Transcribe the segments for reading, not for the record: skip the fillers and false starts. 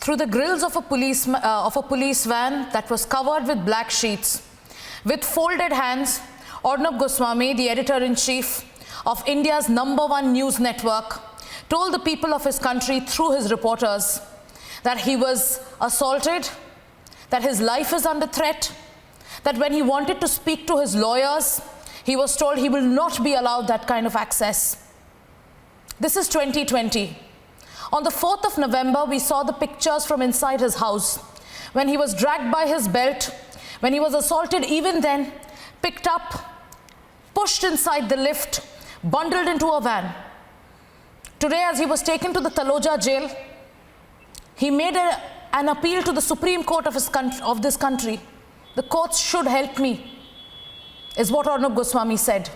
through the grills of a police van that was covered with black sheets. With folded hands, Arnab Goswami, the editor-in-chief of India's #1 news network, told the people of his country through his reporters that he was assaulted, that his life is under threat, that when he wanted to speak to his lawyers, he was told he will not be allowed that kind of access. This is 2020. On the 4th of November, we saw the pictures from inside his house, when he was dragged by his belt, when he was assaulted even then, picked up, pushed inside the lift, bundled into a van. Today, as he was taken to the Taloja jail, he made an appeal to the Supreme Court of this country. The courts should help me, is what Arnab Goswami said.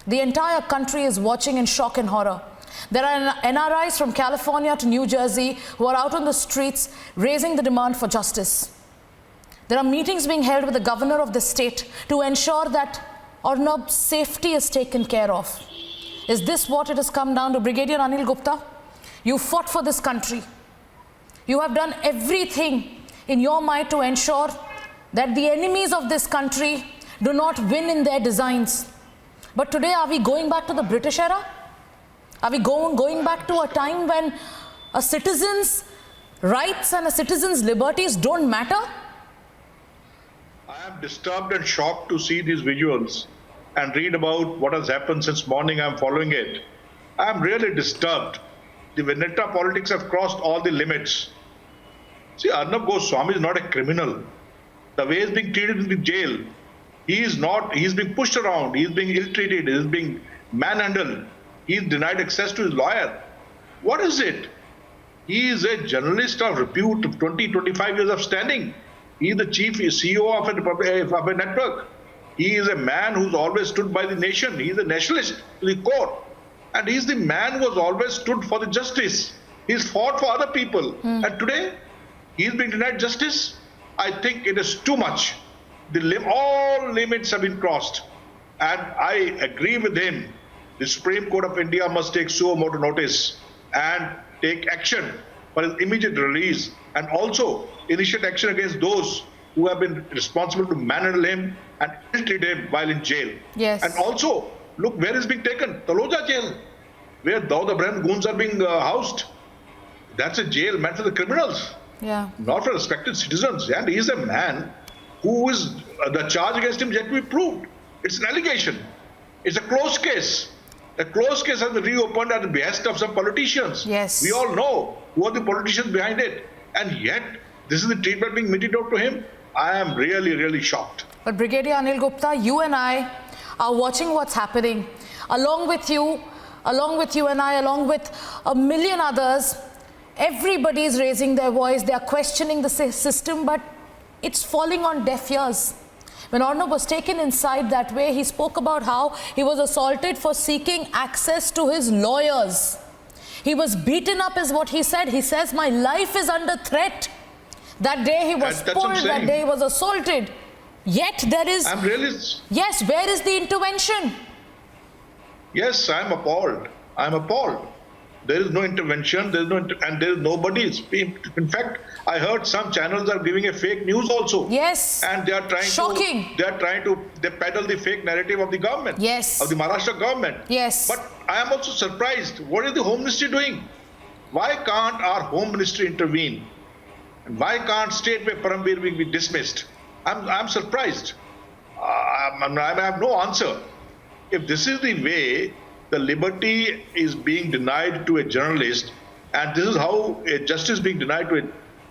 The entire country is watching in shock and horror. There are NRIs from California to New Jersey who are out on the streets raising the demand for justice. There are meetings being held with the governor of the state to ensure that Arnab's safety is taken care of. Is this what it has come down to? Brigadier Anil Gupta, you fought for this country. You have done everything in your might to ensure that the enemies of this country do not win in their designs. But today, are we going back to the British era? Are we going back to a time when a citizen's rights and a citizen's liberties don't matter? I am disturbed and shocked to see these visuals and read about what has happened since morning. I'm following it. I am really disturbed. The vendetta politics have crossed all the limits. See, Arnab Goswami is not a criminal. The way he's being treated in the jail, he's being pushed around, he's being ill-treated, he's being manhandled, he's denied access to his lawyer. What is it? He is a journalist of repute, 20-25 years of standing. He is the chief CEO of a network. He is a man who's always stood by the nation. He is a nationalist to the core. And he's the man who has always stood for the justice. He's fought for other people. And today, he's being denied justice. I think it is too much. All limits have been crossed. And I agree with him. The Supreme Court of India must take suo motu notice and take action for his immediate release, and also initiate action against those who have been responsible to manhandle him and ill-treat him while in jail. Yes. And also, look where he's being taken, Taloja jail, where the Ibrahim goons are being housed. That's a jail meant for the criminals, not for respected citizens. And he is a man who is, the charge against him yet to be proved. It's an allegation. It's a closed case. A closed case has been reopened at the behest of some politicians. Yes. We all know who are the politicians behind it. And yet, this is the treatment being meted out to him. I am really, really shocked. But Brigadier Anil Gupta, you and I are watching what's happening. Along with you and I, along with a million others, everybody is raising their voice. They are questioning the system, but it's falling on deaf ears. When Arnab was taken inside that way, he spoke about how he was assaulted for seeking access to his lawyers. He was beaten up is what he said. He says, my life is under threat. That day he was pulled, that day he was assaulted. Yet there is... Yes, where is the intervention? Yes, I'm appalled. I'm appalled. There is no intervention, and there is nobody. In fact, I heard some channels are giving a fake news also. Yes. And they are trying they peddle the fake narrative of the government. Yes. Of the Maharashtra government. Yes. But I am also surprised. What is the Home Ministry doing? Why can't our Home Ministry intervene? And why can't State Way Parambir be dismissed? I'm surprised. I have no answer. If this is the way the liberty is being denied to a journalist, and this is how a justice is being denied to a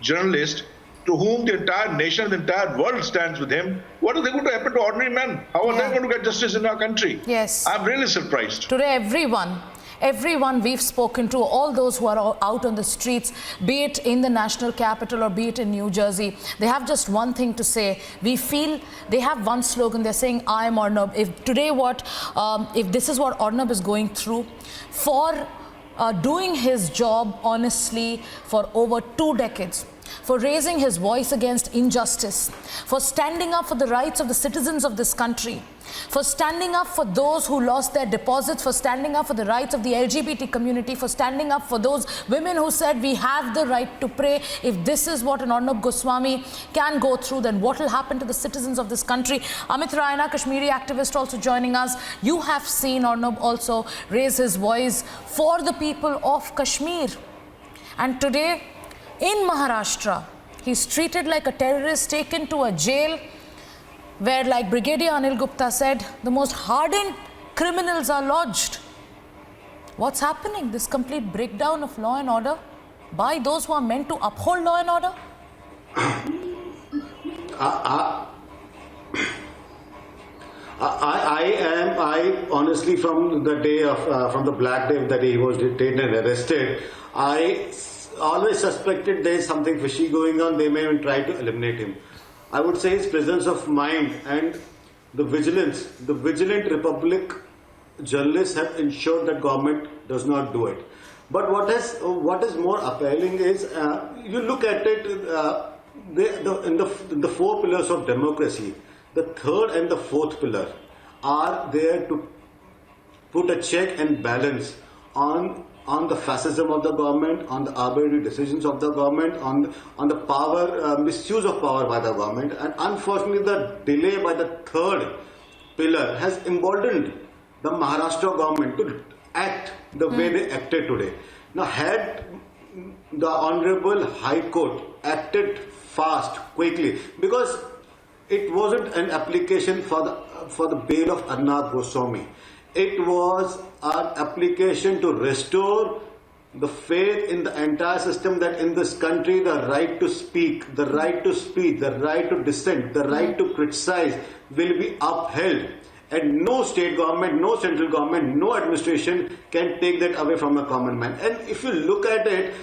journalist to whom the entire nation, the entire world stands with him, what is going to happen to ordinary men? How are they going to get justice in our country? Yes. I'm really surprised. Today, everyone we've spoken to, all those who are out on the streets, be it in the national capital or be it in New Jersey, they have just one thing to say. We feel they have one slogan. They're saying, I am Arnab. If this is what Arnab is going through for doing his job honestly for over 2 decades, for raising his voice against injustice, for standing up for the rights of the citizens of this country, for standing up for those who lost their deposits, for standing up for the rights of the LGBT community, for standing up for those women who said we have the right to pray. If this is what an Arnab Goswami can go through, then what will happen to the citizens of this country? Amit Raina, Kashmiri activist, also joining us. You have seen Arnab also raise his voice for the people of Kashmir. And today, in Maharashtra, he's treated like a terrorist, taken to a jail where, like Brigadier Anil Gupta said, the most hardened criminals are lodged. What's happening? This complete breakdown of law and order by those who are meant to uphold law and order? I honestly, from the day of, from the black day that he was detained and arrested, I always suspected there is something fishy going on. They may even try to eliminate him. I would say his presence of mind and the vigilance, the vigilant Republic journalists have ensured that government does not do it. But what is more appalling is, you look at it, in the four pillars of democracy, the third and the fourth pillar are there to put a check and balance on the fascism of the government, on the arbitrary decisions of the government, on the power, misuse of power by the government. And unfortunately, the delay by the third pillar has emboldened the Maharashtra government to act the way they acted today. Now, had the Honorable High Court acted fast, quickly, because it wasn't an application for the bail of Arnab Goswami. It was an application to restore the faith in the entire system, that in this country the right to speak, the right to speech, the right to dissent, the right to criticize will be upheld. And no state government, no central government, no administration can take that away from a common man. And if you look at it,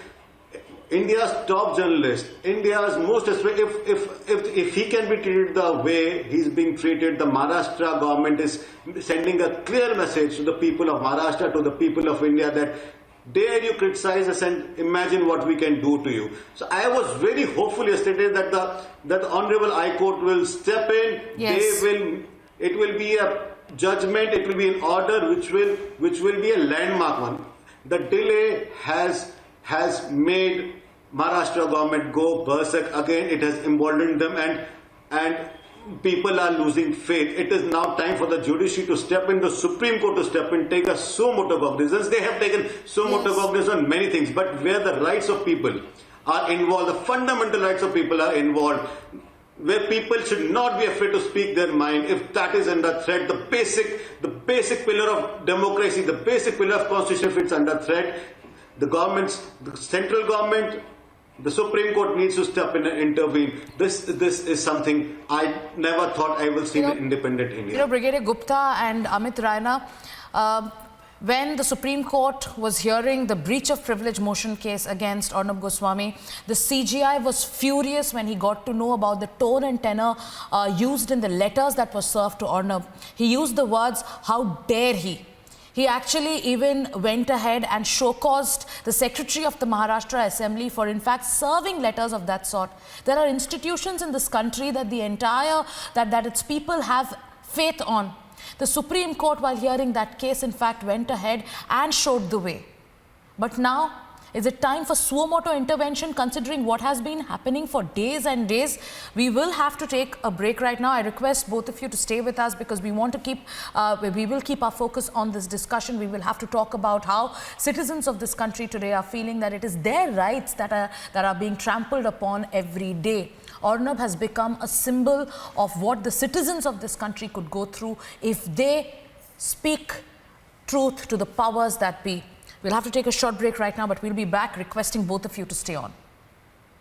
India's top journalist, India's most, if he can be treated the way he's being treated, the Maharashtra government is sending a clear message to the people of Maharashtra, to the people of India, that dare you criticize us and imagine what we can do to you. So I was very hopeful yesterday that the Honorable High Court will step in. Yes. It will be a judgment, it will be an order which will be a landmark one. The delay has made Maharashtra government go berserk again. It has emboldened them, and people are losing faith. It is now time for the judiciary to step in, the Supreme Court to step in, take a suo motu cognizance. They have taken suo motu cognizance on many things, but where the rights of people are involved, the fundamental rights of people are involved, where people should not be afraid to speak their mind, if that is under threat, the basic pillar of democracy, the basic pillar of constitution, if it's under threat, the central government, the Supreme Court needs to step in and intervene. This is something I never thought I will see in independent India. You know, Brigadier Gupta and Amit Raina, when the Supreme Court was hearing the breach of privilege motion case against Arnab Goswami, the CGI was furious when he got to know about the tone and tenor used in the letters that were served to Arnab. He used the words, "How dare he?" He actually even went ahead and show-caused the Secretary of the Maharashtra Assembly for, in fact, serving letters of that sort. There are institutions in this country that that its people have faith on. The Supreme Court, while hearing that case, in fact, went ahead and showed the way. But now, is it time for suo motu intervention, considering what has been happening for days and days? We will have to take a break right now. I request both of you to stay with us, because we want to we will keep our focus on this discussion. We will have to talk about how citizens of this country today are feeling that it is their rights that are being trampled upon every day. Arnab has become a symbol of what the citizens of this country could go through if they speak truth to the powers that be. We'll have to take a short break right now, but we'll be back requesting both of you to stay on.